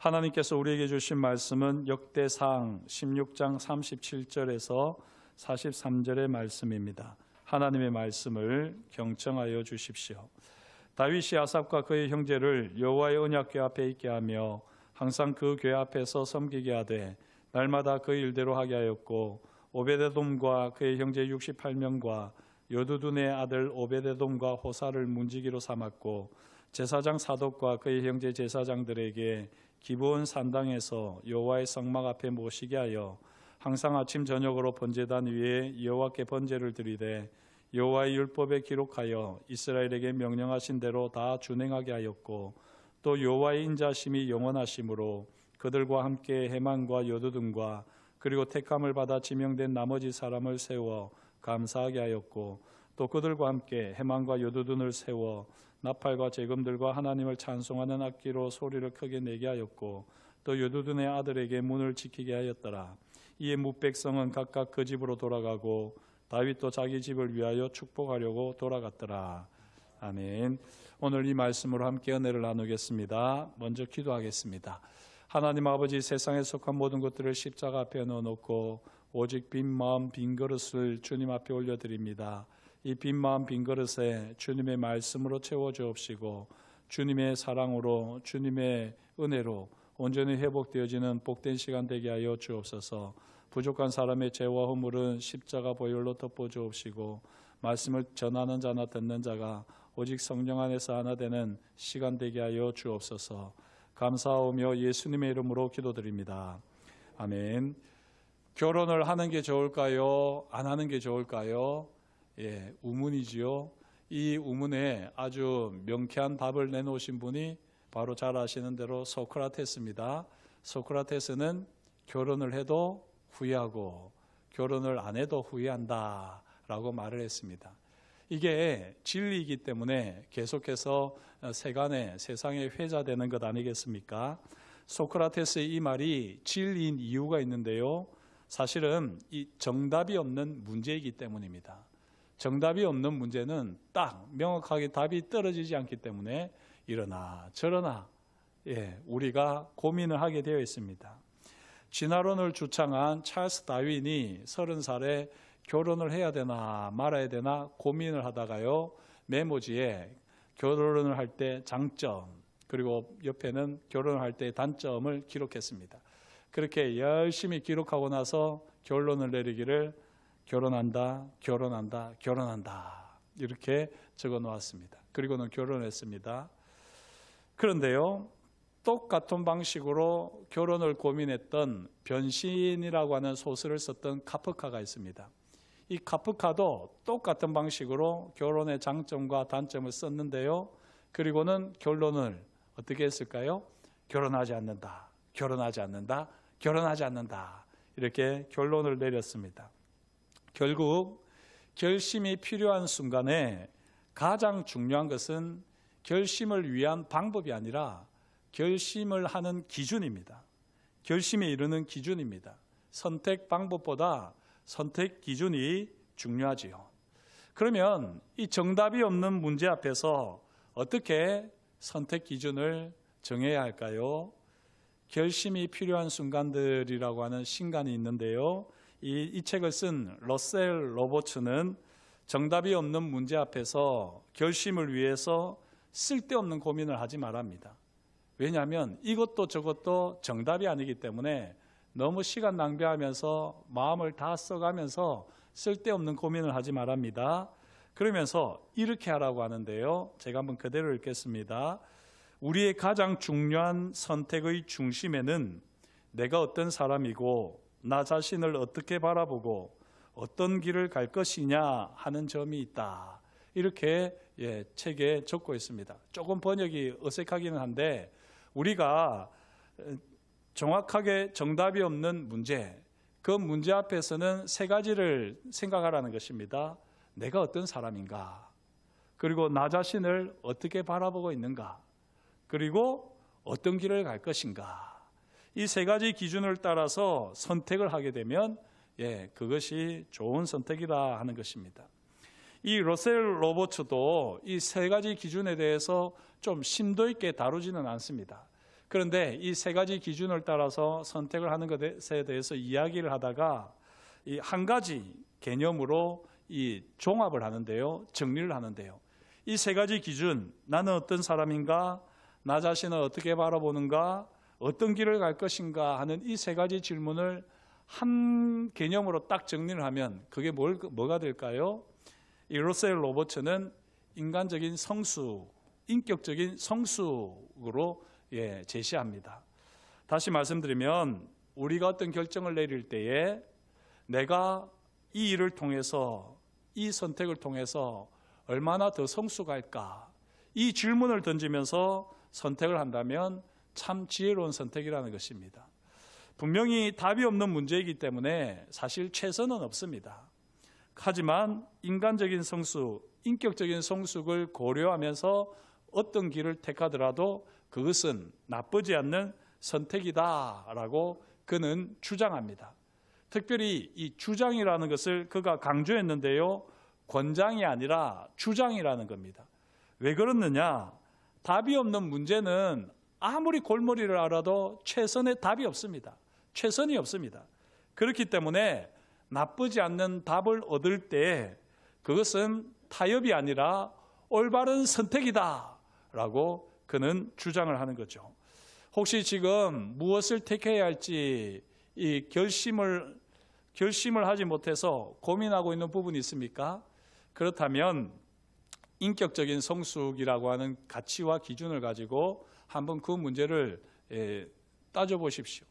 하나님께서 우리에게 주신 말씀은 역대상 16장 37절에서 43절의 말씀입니다. 하나님의 말씀을 경청하여 주십시오. 다윗이 아삽과 그의 형제를 여호와의 언약궤 앞에 있게 하며 항상 그 궤 앞에서 섬기게 하되 날마다 그 일대로 하게 하였고 오베데돔과 그의 형제 68명과 여두둔의 아들 오베데돔과 호사를 문지기로 삼았고 제사장 사독과 그의 형제 제사장들에게 기브온 산당에서 여호와의 성막 앞에 모시게 하여 항상 아침 저녁으로 번제단 위에 여호와께 번제를 드리되 여호와의 율법에 기록하여 이스라엘에게 명령하신 대로 다 준행하게 하였고 또 여호와의 인자심이 영원하심으로 그들과 함께 헤만과 여두둔과 그리고 택함을 받아 지명된 나머지 사람을 세워 감사하게 하였고 또 그들과 함께 헤만과 여두둔을 세워 나팔과 재금들과 하나님을 찬송하는 악기로 소리를 크게 내게 하였고 또 여두둔의 아들에게 문을 지키게 하였더라. 이에 뭇백성은 각각 그 집으로 돌아가고 다윗도 자기 집을 위하여 축복하려고 돌아갔더라. 아멘. 오늘 이 말씀으로 함께 은혜를 나누겠습니다. 먼저 기도하겠습니다. 하나님 아버지, 세상에 속한 모든 것들을 십자가 앞에 넣어놓고 오직 빈 마음 빈 그릇을 주님 앞에 올려드립니다. 이 빈 마음 빈 그릇에 주님의 말씀으로 채워주옵시고 주님의 사랑으로 주님의 은혜로 온전히 회복되어지는 복된 시간 되게 하여 주옵소서. 부족한 사람의 죄와 허물은 십자가 보혈로 덮어주옵시고 말씀을 전하는 자나 듣는 자가 오직 성령 안에서 하나 되는 시간 되게 하여 주옵소서. 감사하오며 예수님의 이름으로 기도드립니다. 아멘. 결혼을 하는 게 좋을까요? 안 하는 게 좋을까요? 우문이지요. 이 우문에 아주 명쾌한 답을 내놓으신 분이 바로 잘 아시는 대로 소크라테스입니다. 소크라테스는 결혼을 해도 후회하고 결혼을 안 해도 후회한다 라고 말을 했습니다. 이게 진리이기 때문에 계속해서 세간에 세상에 회자되는 것 아니겠습니까? 소크라테스의 이 말이 진리인 이유가 있는데요. 사실은 이 정답이 없는 문제이기 때문입니다. 정답이 없는 문제는 딱 명확하게 답이 떨어지지 않기 때문에 이러나 저러나 우리가 고민을 하게 되어 있습니다. 진화론을 주창한 찰스 다윈이 30살에 결혼을 해야 되나 말아야 되나 고민을 하다가요, 메모지에 결혼을 할 때 장점 그리고 옆에는 결혼을 할 때 단점을 기록했습니다. 그렇게 열심히 기록하고 나서 결론을 내리기를 결혼한다, 결혼한다, 결혼한다 이렇게 적어 놓았습니다. 그리고는 결혼했습니다. 그런데요, 똑같은 방식으로 결혼을 고민했던 변신이라고 하는 소설을 썼던 카프카가 있습니다. 이 카프카도 똑같은 방식으로 결혼의 장점과 단점을 썼는데요. 그리고는 결론을 어떻게 했을까요? 결혼하지 않는다, 결혼하지 않는다, 결혼하지 않는다 이렇게 결론을 내렸습니다. 결국 결심이 필요한 순간에 가장 중요한 것은 결심을 위한 방법이 아니라 결심을 하는 기준입니다. 결심에 이르는 기준입니다. 선택 방법보다 선택 기준이 중요하지요. 그러면 이 정답이 없는 문제 앞에서 어떻게 선택 기준을 정해야 할까요? 결심이 필요한 순간들이라고 하는 신간이 있는데요. 이 책을 쓴 러셀 로버츠는 정답이 없는 문제 앞에서 결심을 위해서 쓸데없는 고민을 하지 말랍니다. 왜냐하면 이것도 저것도 정답이 아니기 때문에 너무 시간 낭비하면서 마음을 다 써가면서 쓸데없는 고민을 하지 말랍니다. 그러면서 이렇게 하라고 하는데요. 제가 한번 그대로 읽겠습니다. 우리의 가장 중요한 선택의 중심에는 내가 어떤 사람이고 나 자신을 어떻게 바라보고 어떤 길을 갈 것이냐 하는 점이 있다. 이렇게 책에 적고 있습니다. 조금 번역이 어색하기는 한데 우리가 정확하게 정답이 없는 문제, 그 문제 앞에서는 세 가지를 생각하라는 것입니다. 내가 어떤 사람인가? 그리고 나 자신을 어떻게 바라보고 있는가? 그리고 어떤 길을 갈 것인가? 이 세 가지 기준을 따라서 선택을 하게 되면 그것이 좋은 선택이다 하는 것입니다. 이 러셀 로버츠도 이 세 가지 기준에 대해서 좀 심도 있게 다루지는 않습니다. 그런데 이 세 가지 기준을 따라서 선택을 하는 것에 대해서 이야기를 하다가 이 한 가지 개념으로 이 종합을 하는데요, 정리를 하는데요. 이 세 가지 기준, 나는 어떤 사람인가, 나 자신을 어떻게 바라보는가, 어떤 길을 갈 것인가 하는 이 세 가지 질문을 한 개념으로 딱 정리를 하면 그게 뭐가 될까요? 이 러셀 로버츠는 인간적인 성수, 인격적인 성숙으로 제시합니다. 다시 말씀드리면 우리가 어떤 결정을 내릴 때에 내가 이 일을 통해서, 이 선택을 통해서 얼마나 더 성숙할까, 이 질문을 던지면서 선택을 한다면 참 지혜로운 선택이라는 것입니다. 분명히 답이 없는 문제이기 때문에 사실 최선은 없습니다. 하지만 인간적인 성숙, 인격적인 성숙을 고려하면서 어떤 길을 택하더라도 그것은 나쁘지 않는 선택이다라고 그는 주장합니다. 특별히 이 주장이라는 것을 그가 강조했는데요, 권장이 아니라 주장이라는 겁니다. 왜 그렇느냐? 답이 없는 문제는 아무리 골머리를 알아도 최선의 답이 없습니다. 최선이 없습니다. 그렇기 때문에 나쁘지 않는 답을 얻을 때 그것은 타협이 아니라 올바른 선택이다라고 그는 주장을 하는 거죠. 혹시 지금 무엇을 택해야 할지 이 결심을 하지 못해서 고민하고 있는 부분이 있습니까? 그렇다면 인격적인 성숙이라고 하는 가치와 기준을 가지고 한번 그 문제를 따져보십시오.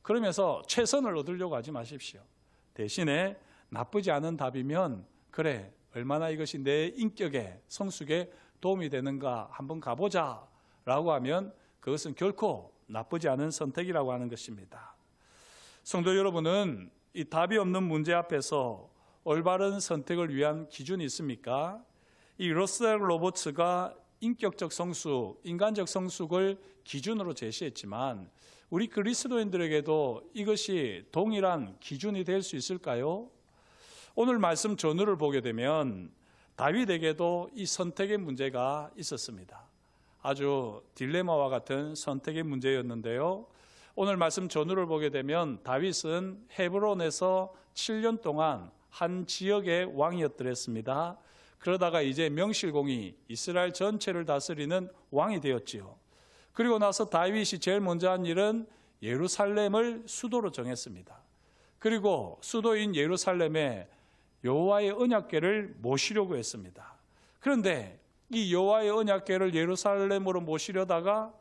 그러면서 최선을 얻으려고 하지 마십시오. 대신에 나쁘지 않은 답이면 그래, 얼마나 이것이 내 인격에, 성숙에 도움이 되는가 한번 가보자 라고 하면 그것은 결코 나쁘지 않은 선택이라고 하는 것입니다. 성도 여러분은 이 답이 없는 문제 앞에서 올바른 선택을 위한 기준이 있습니까? 이 러셀 로버츠가 인격적 성숙, 인간적 성숙을 기준으로 제시했지만 우리 그리스도인들에게도 이것이 동일한 기준이 될 수 있을까요? 오늘 말씀 전후를 보게 되면 다윗에게도 이 선택의 문제가 있었습니다. 아주 딜레마와 같은 선택의 문제였는데요. 오늘 말씀 전후를 보게 되면 다윗은 헤브론에서 7년 동안 한 지역의 왕이었더랬습니다. 그러다가 이제 명실공히 이스라엘 전체를 다스리는 왕이 되었지요. 그리고 나서 다윗이 제일 먼저 한 일은 예루살렘을 수도로 정했습니다. 그리고 수도인 예루살렘에 여호와의 언약궤를 모시려고 했습니다. 그런데 이 여호와의 언약궤를 예루살렘으로 모시려다가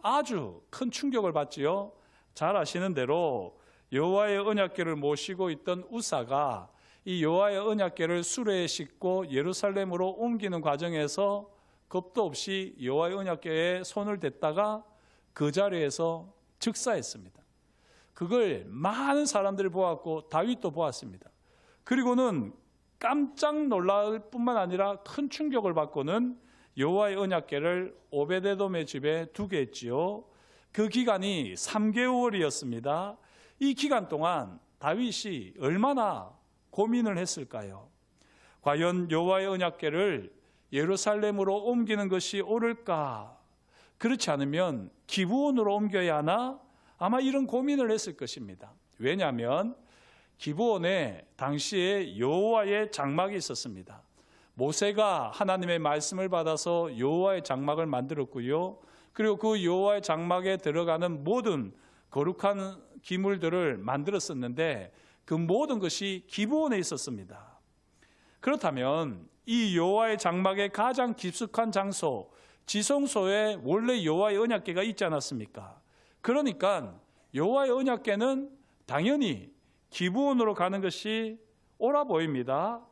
아주 큰 충격을 받지요. 잘 아시는 대로 여호와의 언약궤를 모시고 있던 우사가 이 여호와의 언약궤를 수레에 싣고 예루살렘으로 옮기는 과정에서 겁도 없이 여호와의 언약궤에 손을 댔다가 그 자리에서 즉사했습니다. 그걸 많은 사람들이 보았고 다윗도 보았습니다. 그리고는 깜짝 놀랄 뿐만 아니라 큰 충격을 받고는 여호와의 언약궤를 오베데돔의 집에 두게 했지요. 그 기간이 3개월이었습니다. 이 기간 동안 다윗이 얼마나 고민을 했을까요? 과연 여호와의 언약궤를 예루살렘으로 옮기는 것이 옳을까? 그렇지 않으면 기브온으로 옮겨야 하나? 아마 이런 고민을 했을 것입니다. 왜냐하면 기브온에 당시에 여호와의 장막이 있었습니다. 모세가 하나님의 말씀을 받아서 여호와의 장막을 만들었고요. 그리고 그 여호와의 장막에 들어가는 모든 거룩한 기물들을 만들었었는데 그 모든 것이 기브온에 있었습니다. 그렇다면 이 여호와의 장막의 가장 깊숙한 장소, 지성소에 원래 여호와의 언약궤가 있지 않았습니까? 그러니까 여호와의 언약궤는 당연히 기브온으로 가는 것이 옳아 보입니다.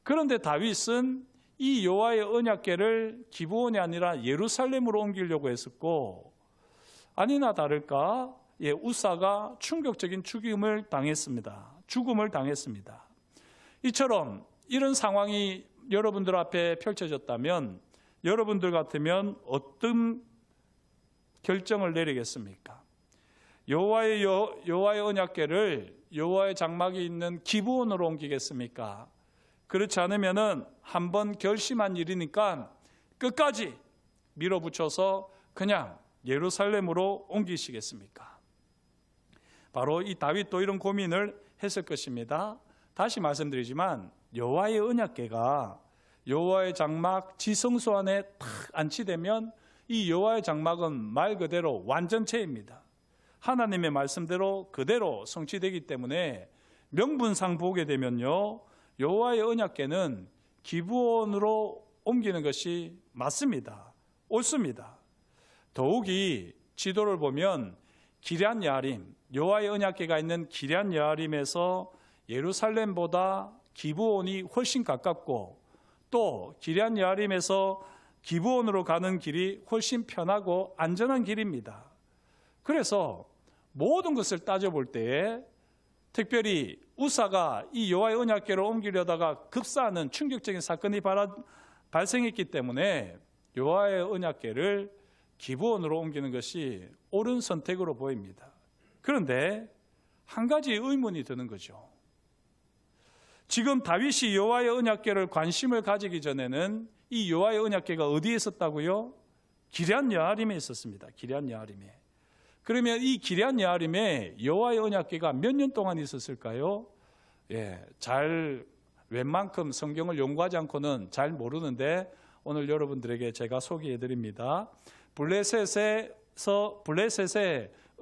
그런데 다윗은 이 여호와의 언약궤를 기브온이 아니라 예루살렘으로 옮기려고 했었고, 아니나 다를까 우사가 충격적인 죽음을 당했습니다. 이처럼 이런 상황이 여러분들 앞에 펼쳐졌다면 여러분들 같으면 어떤 결정을 내리겠습니까? 여호와의 언약궤를 여호와의 장막이 있는 기브온으로 옮기겠습니까? 그렇지 않으면은 한번 결심한 일이니까 끝까지 밀어붙여서 그냥 예루살렘으로 옮기시겠습니까? 바로 이 다윗도 이런 고민을 했을 것입니다. 다시 말씀드리지만 여호와의 언약궤가 여호와의 장막 지성소 안에 탁 안치되면 이 여호와의 장막은 말 그대로 완전체입니다. 하나님의 말씀대로 그대로 성취되기 때문에 명분상 보게 되면요, 여호와의 언약궤는 기브온으로 옮기는 것이 맞습니다. 옳습니다. 더욱이 지도를 보면 기럇 여아림, 여호와의 언약궤가 있는 기럇 여아림에서 예루살렘보다 기브온이 훨씬 가깝고, 또 기럇 여아림에서 기브온으로 가는 길이 훨씬 편하고 안전한 길입니다. 그래서 모든 것을 따져볼 때에 특별히 우사가 이 여호와의 언약궤를 옮기려다가 급사하는 충격적인 사건이 발생했기 때문에 여호와의 언약궤를 기브온으로 옮기는 것이 옳은 선택으로 보입니다. 그런데 한 가지 의문이 드는 거죠. 지금 다윗이 여호와의 언약궤를 관심을 가지기 전에는 이 여호와의 언약궤가 어디에 있었다고요? 기럇 여아림에 있었습니다. 기럇 여아림에. 그러면 이 기럇 여아림에 여호와의 언약궤가 몇 년 동안 있었을까요? 잘 웬만큼 성경을 연구하지 않고는 잘 모르는데 오늘 여러분들에게 제가 소개해 드립니다. 블레셋의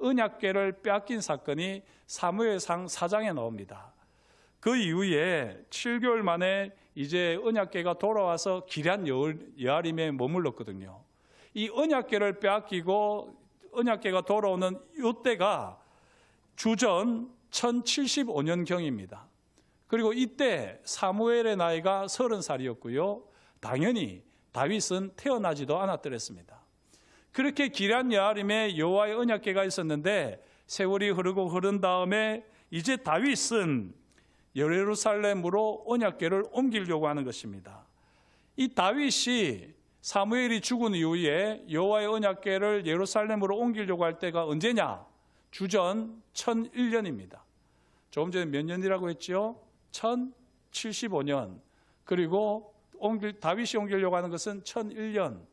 언약궤를 빼앗긴 사건이 사무엘상 4장에 나옵니다. 그 이후에 7개월 만에 이제 언약궤가 돌아와서 기럇 여아림에 머물렀거든요. 이 언약궤를 빼앗기고 언약궤가 돌아오는 이때가 주전 1075년경입니다. 그리고 이때 사무엘의 나이가 30살이었고요. 당연히 다윗은 태어나지도 않았더랬습니다. 그렇게 기럇 여아림에 여호와의 언약궤가 있었는데 세월이 흐르고 흐른 다음에 이제 다윗은 예루살렘으로 언약궤를 옮기려고 하는 것입니다. 이 다윗이 사무엘이 죽은 이후에 여호와의 언약궤를 예루살렘으로 옮기려고 할 때가 언제냐? 주전 1001년입니다. 조금 전에 몇 년이라고 했죠? 1075년. 그리고 다윗이 옮기려고 하는 것은 1001년.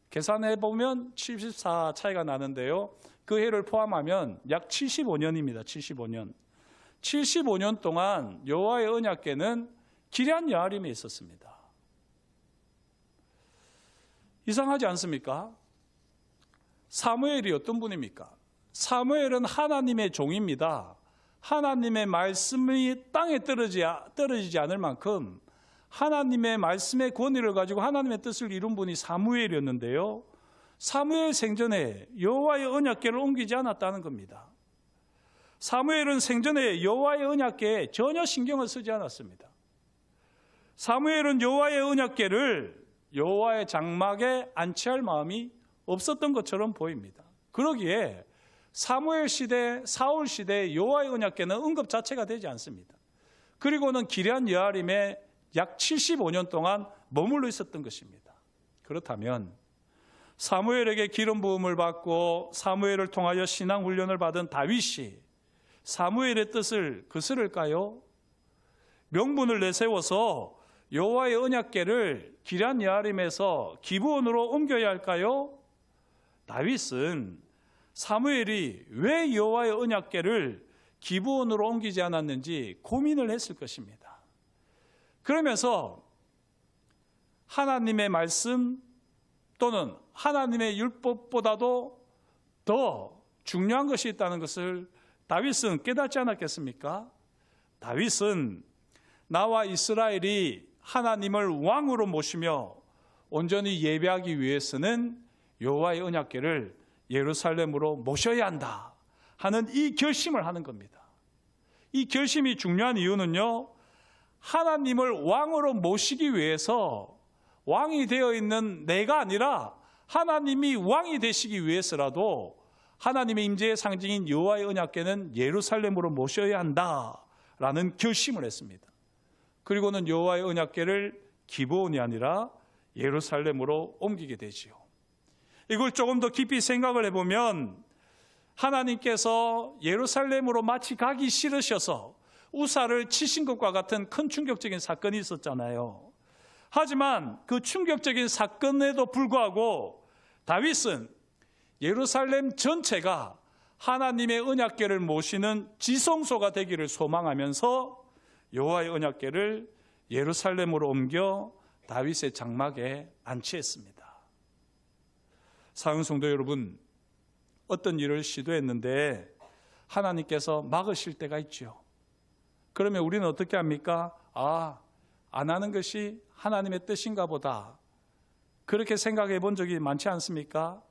계산해 보면 74 차이가 나는데요. 그 해를 포함하면 약 75년입니다. 75년. 75년 동안 여호와의 언약궤는 기럇 여아림에 있었습니다. 이상하지 않습니까? 사무엘이 어떤 분입니까? 사무엘은 하나님의 종입니다. 하나님의 말씀이 땅에 떨어지지 않을 만큼 하나님의 말씀의 권위를 가지고 하나님의 뜻을 이룬 분이 사무엘이었는데요. 사무엘 생전에 여호와의 언약궤를 옮기지 않았다는 겁니다. 사무엘은 생전에 여호와의 언약궤에 전혀 신경을 쓰지 않았습니다. 사무엘은 여호와의 언약궤를 여호와의 장막에 안치할 마음이 없었던 것처럼 보입니다. 그러기에 사무엘 시대, 사울 시대 여호와의 언약궤는 언급 자체가 되지 않습니다. 그리고는 기럇 여아림에 약 75년 동안 머물러 있었던 것입니다. 그렇다면 사무엘에게 기름 부음을 받고 사무엘을 통하여 신앙 훈련을 받은 다윗이 사무엘의 뜻을 거스를까요? 명분을 내세워서 여호와의 언약궤를 기럇 여아림에서 기브온으로 옮겨야 할까요? 다윗은 사무엘이 왜 여호와의 언약궤를 기브온으로 옮기지 않았는지 고민을 했을 것입니다. 그러면서 하나님의 말씀 또는 하나님의 율법보다도 더 중요한 것이 있다는 것을 다윗은 깨닫지 않았겠습니까? 다윗은 나와 이스라엘이 하나님을 왕으로 모시며 온전히 예배하기 위해서는 여호와의 언약궤를 예루살렘으로 모셔야 한다 하는 이 결심을 하는 겁니다. 이 결심이 중요한 이유는요, 하나님을 왕으로 모시기 위해서 왕이 되어 있는 내가 아니라 하나님이 왕이 되시기 위해서라도 하나님의 임재의 상징인 여호와의 언약궤는 예루살렘으로 모셔야 한다라는 결심을 했습니다. 그리고는 여호와의 언약궤를 기브온이 아니라 예루살렘으로 옮기게 되지요. 이걸 조금 더 깊이 생각을 해보면 하나님께서 예루살렘으로 마치 가기 싫으셔서 우사를 치신 것과 같은 큰 충격적인 사건이 있었잖아요. 하지만 그 충격적인 사건에도 불구하고 다윗은 예루살렘 전체가 하나님의 언약궤를 모시는 지성소가 되기를 소망하면서 여호와의 언약궤를 예루살렘으로 옮겨 다윗의 장막에 안치했습니다. 사랑하는 성도 여러분, 어떤 일을 시도했는데 하나님께서 막으실 때가 있죠. 그러면 우리는 어떻게 합니까? 안 하는 것이 하나님의 뜻인가 보다. 그렇게 생각해 본 적이 많지 않습니까?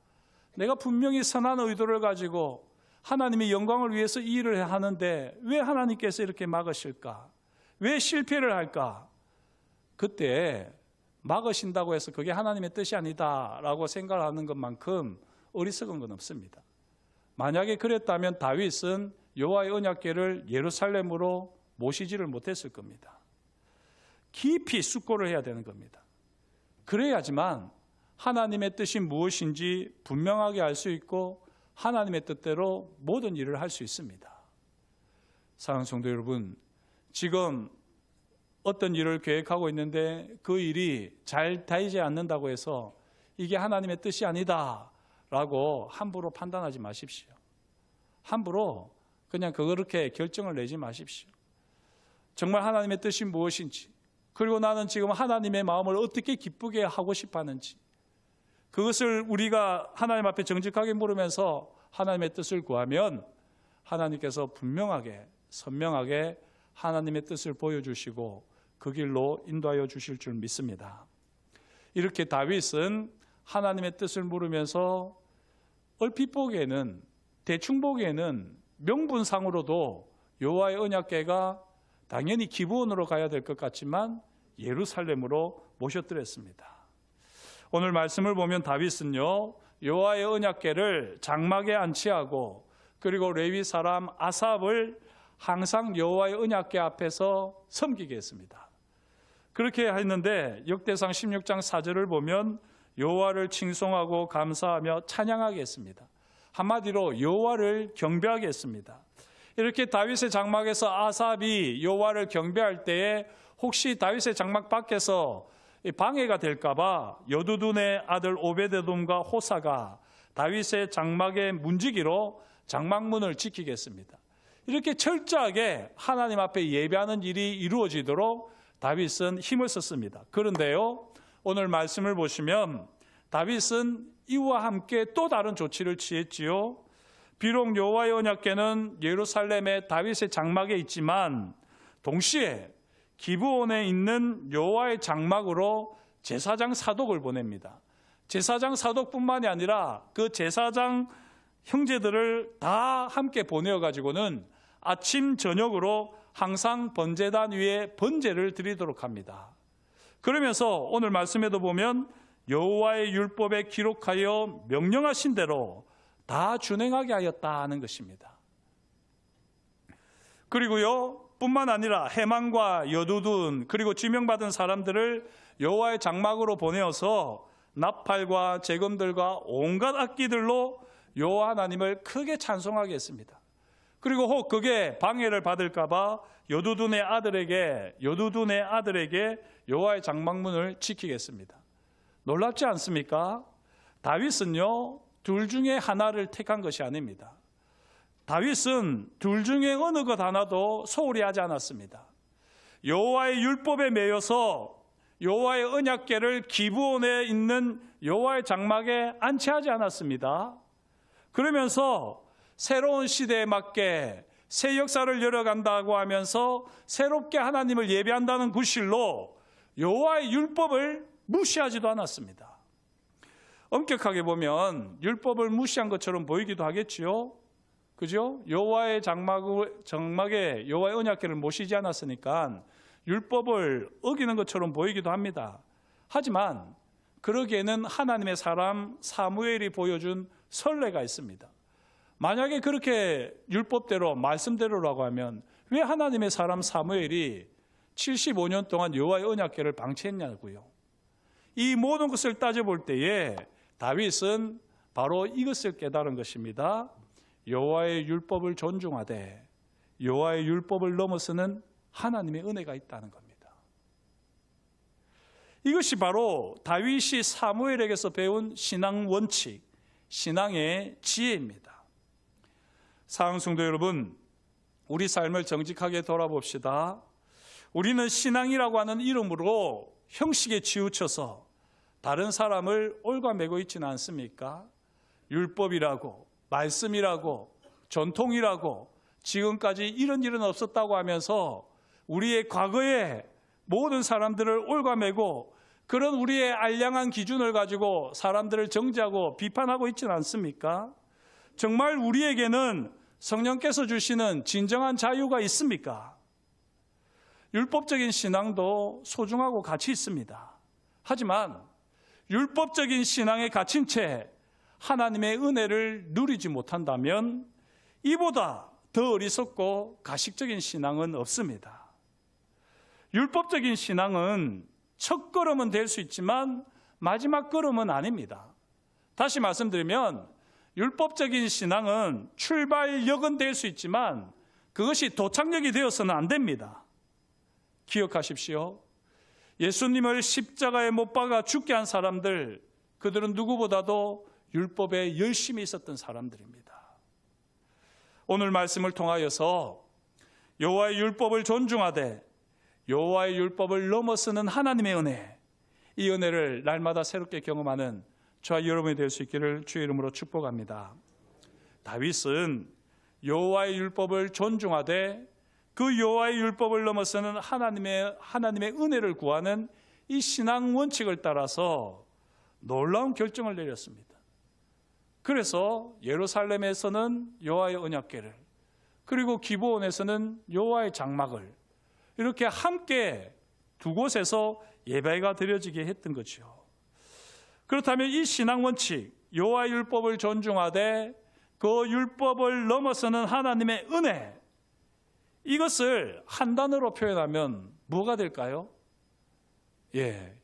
내가 분명히 선한 의도를 가지고 하나님의 영광을 위해서 이 일을 하는데 왜 하나님께서 이렇게 막으실까? 왜 실패를 할까? 그때 막으신다고 해서 그게 하나님의 뜻이 아니다라고 생각하는 것만큼 어리석은 건 없습니다. 만약에 그랬다면 다윗은 여호와의 언약궤를 예루살렘으로 모시지를 못했을 겁니다. 깊이 숙고를 해야 되는 겁니다. 그래야지만 하나님의 뜻이 무엇인지 분명하게 알 수 있고 하나님의 뜻대로 모든 일을 할 수 있습니다. 사랑하는 성도 여러분, 지금 어떤 일을 계획하고 있는데 그 일이 잘 되지 않는다고 해서 이게 하나님의 뜻이 아니다라고 함부로 판단하지 마십시오. 함부로 그냥 그렇게 결정을 내지 마십시오. 정말 하나님의 뜻이 무엇인지, 그리고 나는 지금 하나님의 마음을 어떻게 기쁘게 하고 싶어 하는지, 그것을 우리가 하나님 앞에 정직하게 물으면서 하나님의 뜻을 구하면 하나님께서 분명하게 선명하게 하나님의 뜻을 보여주시고 그 길로 인도하여 주실 줄 믿습니다. 이렇게 다윗은 하나님의 뜻을 물으면서 얼핏 보기에는, 대충 보기에는 명분상으로도 여호와의 언약궤가 당연히 기브온으로 가야 될 것 같지만 예루살렘으로 모셔드렸습니다. 오늘 말씀을 보면 다윗은요, 여호와의 언약궤를 장막에 안치하고 그리고 레위 사람 아삽을 항상 여호와의 언약궤 앞에서 섬기게 했습니다. 그렇게 했는데 역대상 16장 4절을 보면 여호와를 칭송하고 감사하며 찬양하게 했습니다. 한마디로 여호와를 경배하게 했습니다. 이렇게 다윗의 장막에서 아삽이 여호와를 경배할 때에 혹시 다윗의 장막 밖에서 방해가 될까 봐 여두둔의 아들 오베데돔과 호사가 다윗의 장막의 문지기로 장막문을 지키게 했습니다. 이렇게 철저하게 하나님 앞에 예배하는 일이 이루어지도록 다윗은 힘을 썼습니다. 그런데요, 오늘 말씀을 보시면 다윗은 이와 함께 또 다른 조치를 취했지요. 비록 여호와의 언약궤는 예루살렘의 다윗의 장막에 있지만 동시에 기브온에 있는 여호와의 장막으로 제사장 사독을 보냅니다. 제사장 사독뿐만이 아니라 그 제사장 형제들을 다 함께 보내어 가지고는 아침 저녁으로 항상 번제단 위에 번제를 드리도록 합니다. 그러면서 오늘 말씀에도 보면 여호와의 율법에 기록하여 명령하신 대로 다 준행하게 하였다는 것입니다. 그리고요, 뿐만 아니라 해만과 여두둔 그리고 지명받은 사람들을 여호와의 장막으로 보내어서 나팔과 재금들과 온갖 악기들로 여호와 하나님을 크게 찬송하게 했습니다. 그리고 혹 그게 방해를 받을까 봐 여두둔의 아들에게 여호와의 장막문을 지키겠습니다. 놀랍지 않습니까? 다윗은요, 둘 중에 하나를 택한 것이 아닙니다. 다윗은 둘 중에 어느 것 하나도 소홀히 하지 않았습니다. 여호와의 율법에 매여서 여호와의 언약궤를 기브온에 있는 여호와의 장막에 안치하지 않았습니다. 그러면서 새로운 시대에 맞게 새 역사를 열어간다고 하면서 새롭게 하나님을 예배한다는 구실로 여호와의 율법을 무시하지도 않았습니다. 엄격하게 보면 율법을 무시한 것처럼 보이기도 하겠지요. 그죠? 여호와의 장막에 여호와의 언약궤를 모시지 않았으니까 율법을 어기는 것처럼 보이기도 합니다. 하지만 그러기에는 하나님의 사람 사무엘이 보여준 선례가 있습니다. 만약에 그렇게 율법대로 말씀대로라고 하면 왜 하나님의 사람 사무엘이 75년 동안 여호와의 언약궤를 방치했냐고요. 이 모든 것을 따져볼 때에 다윗은 바로 이것을 깨달은 것입니다. 여호와의 율법을 존중하되 여호와의 율법을 넘어서는 하나님의 은혜가 있다는 겁니다. 이것이 바로 다윗이 사무엘에게서 배운 신앙 원칙, 신앙의 지혜입니다. 사랑하는 성도 여러분, 우리 삶을 정직하게 돌아봅시다. 우리는 신앙이라고 하는 이름으로 형식에 치우쳐서 다른 사람을 옳아매고 있지는 않습니까? 율법이라고, 말씀이라고, 전통이라고, 지금까지 이런 일은 없었다고 하면서 우리의 과거에 모든 사람들을 옳아매고 그런 우리의 알량한 기준을 가지고 사람들을 정죄하고 비판하고 있지는 않습니까? 정말 우리에게는 성령께서 주시는 진정한 자유가 있습니까? 율법적인 신앙도 소중하고 가치 있습니다. 하지만 율법적인 신앙에 갇힌 채 하나님의 은혜를 누리지 못한다면 이보다 더 어리석고 가식적인 신앙은 없습니다. 율법적인 신앙은 첫 걸음은 될 수 있지만 마지막 걸음은 아닙니다. 다시 말씀드리면 율법적인 신앙은 출발역은 될 수 있지만 그것이 도착역이 되어서는 안 됩니다. 기억하십시오. 예수님을 십자가에 못 박아 죽게 한 사람들, 그들은 누구보다도 율법에 열심히 있었던 사람들입니다. 오늘 말씀을 통하여서 여호와의 율법을 존중하되 여호와의 율법을 넘어서는 하나님의 은혜, 이 은혜를 날마다 새롭게 경험하는 저와 여러분이 될 수 있기를 주의 이름으로 축복합니다. 다윗은 여호와의 율법을 존중하되 그 여호와의 율법을 넘어서는 하나님의 은혜를 구하는 이 신앙 원칙을 따라서 놀라운 결정을 내렸습니다. 그래서 예루살렘에서는 여호와의 언약궤를, 그리고 기브온에서는 여호와의 장막을 이렇게 함께 두 곳에서 예배가 드려지게 했던 거죠. 그렇다면 이 신앙 원칙, 여호와의 율법을 존중하되 그 율법을 넘어서는 하나님의 은혜, 이것을 한 단어로 표현하면 뭐가 될까요?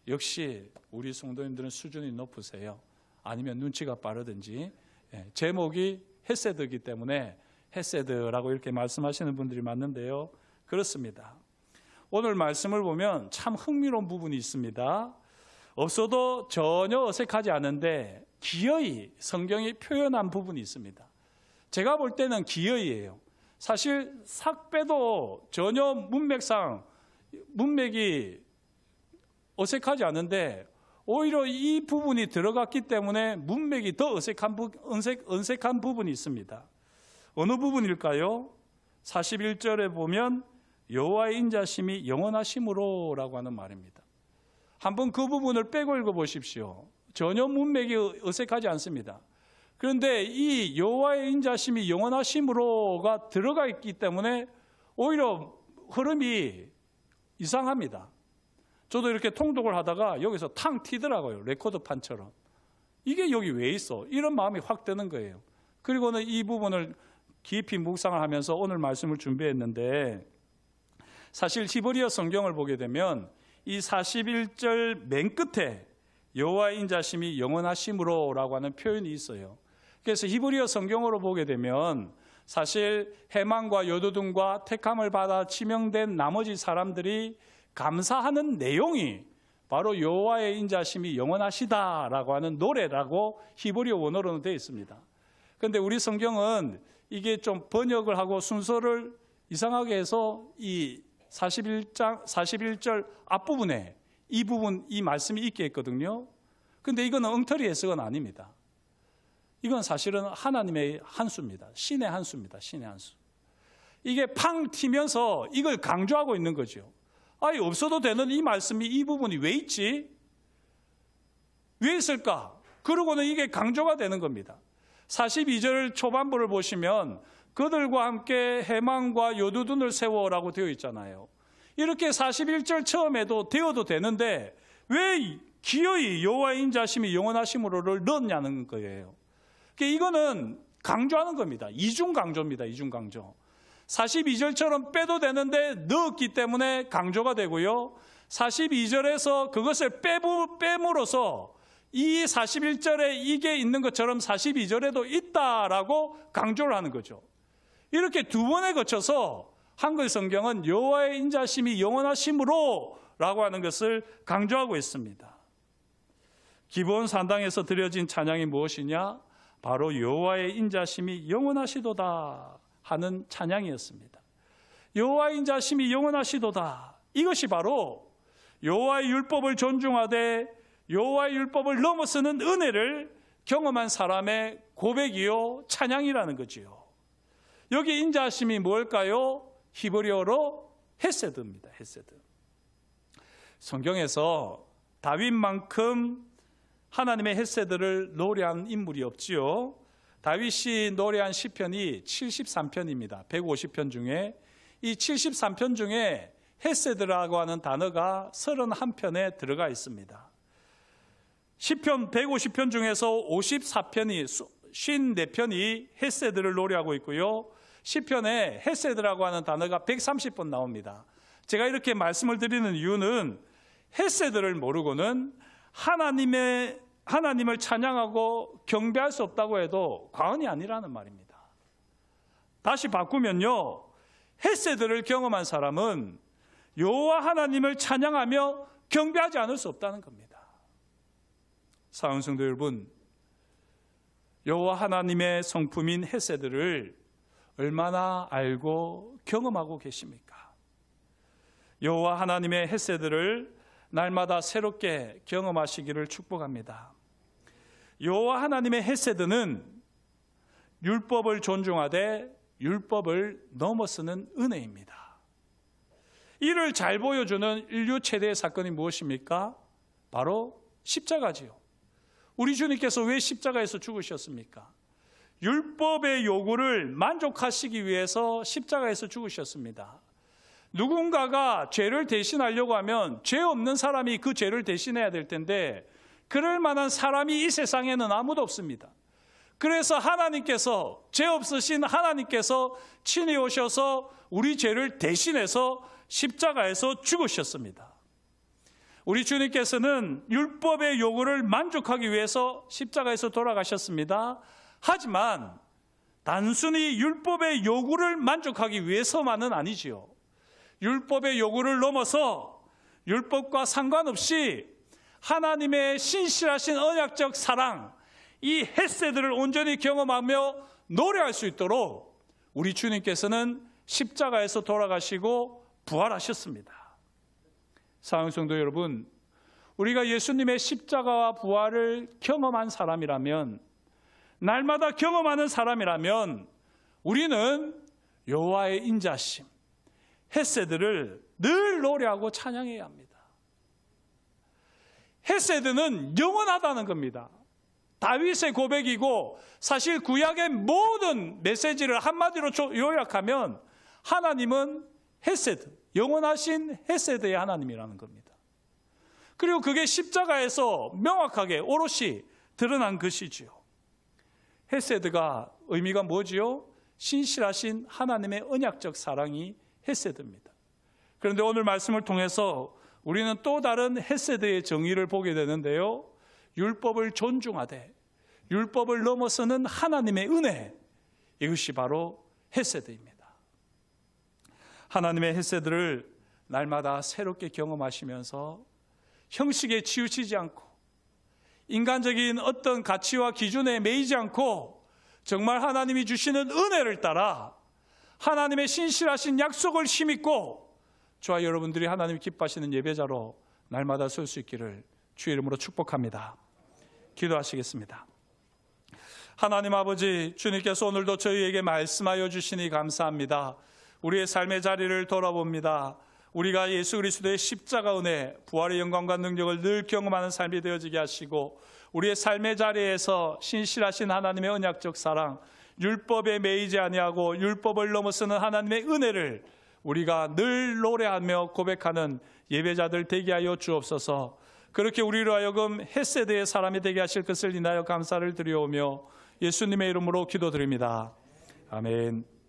역시 우리 성도님들은 수준이 높으세요. 아니면 눈치가 빠르든지. 제목이 헤세드이기 때문에 헤세드라고 이렇게 말씀하시는 분들이 많는데요. 그렇습니다. 오늘 말씀을 보면 참 흥미로운 부분이 있습니다. 없어도 전혀 어색하지 않은데 기어이 성경이 표현한 부분이 있습니다. 제가 볼 때는 기어이예요. 사실 싹 빼도 전혀 문맥이 어색하지 않은데 오히려 이 부분이 들어갔기 때문에 문맥이 더 어색한 부분이 있습니다. 어느 부분일까요? 41절에 보면 여호와의 인자심이 영원하심으로 라고 하는 말입니다. 한번 그 부분을 빼고 읽어보십시오. 전혀 문맥이 어색하지 않습니다. 그런데 이 여호와의 인자심이 영원하심으로가 들어가 있기 때문에 오히려 흐름이 이상합니다. 저도 이렇게 통독을 하다가 여기서 탕 튀더라고요. 레코드판처럼. 이게 여기 왜 있어? 이런 마음이 확 드는 거예요. 그리고는 이 부분을 깊이 묵상을 하면서 오늘 말씀을 준비했는데, 사실 히브리어 성경을 보게 되면 이 41절 맨 끝에 여호와의 인자심이 영원하심으로 라고 하는 표현이 있어요. 그래서 히브리어 성경으로 보게 되면 사실 해만과 여두둔과 택함을 받아 지명된 나머지 사람들이 감사하는 내용이 바로 여호와의 인자심이 영원하시다라고 하는 노래라고 히브리어 원어로는 되어 있습니다. 그런데 우리 성경은 이게 좀 번역을 하고 순서를 이상하게 해서 이 41절 앞부분에 이 말씀이 있게 했거든요. 그런데 이건 엉터리 해석은 아닙니다. 이건 사실은 하나님의 한수입니다. 신의 한수입니다. 신의 한수. 이게 팡 튀면서 이걸 강조하고 있는 거죠. 아니, 없어도 되는 이 말씀이 이 부분이 왜 있지? 왜 있을까? 그러고는 이게 강조가 되는 겁니다. 42절 초반부를 보시면 그들과 함께 해망과 여두둔을 세워라고 되어 있잖아요. 이렇게 41절 처음에도 되어도 되는데 왜 기어이 여호와의 인자심이 영원하심으로를 넣었냐는 거예요. 이거는 강조하는 겁니다. 이중 강조입니다. 이중 강조. 42절처럼 빼도 되는데 넣었기 때문에 강조가 되고요. 42절에서 그것을 빼므로써 이 41절에 이게 있는 것처럼 42절에도 있다라고 강조를 하는 거죠. 이렇게 두 번에 거쳐서 한글 성경은 여호와의 인자심이 영원하심으로 라고 하는 것을 강조하고 있습니다. 기브온 산당에서 드려진 찬양이 무엇이냐? 바로 여호와의 인자심이 영원하시도다 하는 찬양이었습니다. 여호와의 인자심이 영원하시도다. 이것이 바로 여호와의 율법을 존중하되 여호와의 율법을 넘어서는 은혜를 경험한 사람의 고백이요 찬양이라는 거지요. 여기 인자하심이 뭘까요? 히브리어로 헤세드입니다. 헤세드. 성경에서 다윗만큼 하나님의 헤세드를 노래한 인물이 없지요. 다윗이 노래한 시편이 73편입니다. 150편 중에 이 73편 중에 헤세드라고 하는 단어가 31편에 들어가 있습니다. 시편 150편 중에서 54편이 54편이 헤세드를 노래하고 있고요. 시편에 헤세드라고 하는 단어가 130번 나옵니다. 제가 이렇게 말씀을 드리는 이유는 헤세드를 모르고는 하나님을 찬양하고 경배할 수 없다고 해도 과언이 아니라는 말입니다. 다시 바꾸면요, 헤세드를 경험한 사람은 여호와 하나님을 찬양하며 경배하지 않을 수 없다는 겁니다. 사랑하는 성도 여러분, 여호와 하나님의 성품인 헤세드를 얼마나 알고 경험하고 계십니까? 여호와 하나님의 헤세드를 날마다 새롭게 경험하시기를 축복합니다. 여호와 하나님의 헤세드는 율법을 존중하되 율법을 넘어서는 은혜입니다. 이를 잘 보여주는 인류 최대의 사건이 무엇입니까? 바로 십자가지요. 우리 주님께서 왜 십자가에서 죽으셨습니까? 율법의 요구를 만족하시기 위해서 십자가에서 죽으셨습니다. 누군가가 죄를 대신하려고 하면 죄 없는 사람이 그 죄를 대신해야 될 텐데 그럴 만한 사람이 이 세상에는 아무도 없습니다. 그래서 하나님께서, 죄 없으신 하나님께서 친히 오셔서 우리 죄를 대신해서 십자가에서 죽으셨습니다. 우리 주님께서는 율법의 요구를 만족하기 위해서 십자가에서 돌아가셨습니다. 하지만 단순히 율법의 요구를 만족하기 위해서만은 아니지요. 율법의 요구를 넘어서 율법과 상관없이 하나님의 신실하신 언약적 사랑, 이 헤세드를 온전히 경험하며 노래할 수 있도록 우리 주님께서는 십자가에서 돌아가시고 부활하셨습니다. 사랑하는 성도 여러분, 우리가 예수님의 십자가와 부활을 경험한 사람이라면, 날마다 경험하는 사람이라면 우리는 여호와의 인자심, 헤세드를 늘 노래하고 찬양해야 합니다. 헤세드는 영원하다는 겁니다. 다윗의 고백이고 사실 구약의 모든 메시지를 한마디로 요약하면 하나님은 헤세드, 영원하신 헤세드의 하나님이라는 겁니다. 그리고 그게 십자가에서 명확하게 오롯이 드러난 것이지요. 헤세드가 의미가 뭐지요? 신실하신 하나님의 언약적 사랑이 헤세드입니다. 그런데 오늘 말씀을 통해서 우리는 또 다른 헤세드의 정의를 보게 되는데요, 율법을 존중하되 율법을 넘어서는 하나님의 은혜, 이것이 바로 헤세드입니다. 하나님의 헤세드를 날마다 새롭게 경험하시면서 형식에 치우치지 않고 인간적인 어떤 가치와 기준에 매이지 않고 정말 하나님이 주시는 은혜를 따라 하나님의 신실하신 약속을 힘입고 저와 여러분들이 하나님이 기뻐하시는 예배자로 날마다 설 수 있기를 주의 이름으로 축복합니다. 기도하시겠습니다. 하나님 아버지, 주님께서 오늘도 저희에게 말씀하여 주시니 감사합니다. 우리의 삶의 자리를 돌아봅니다. 우리가 예수 그리스도의 십자가 은혜, 부활의 영광과 능력을 늘 경험하는 삶이 되어지게 하시고 우리의 삶의 자리에서 신실하신 하나님의 언약적 사랑, 율법에 매이지 아니하고 율법을 넘어서는 하나님의 은혜를 우리가 늘 노래하며 고백하는 예배자들 되게 하여 주옵소서. 그렇게 우리로 하여금 헤세드의 사람이 되게 하실 것을 인하여 감사를 드리오며 예수님의 이름으로 기도드립니다. 아멘.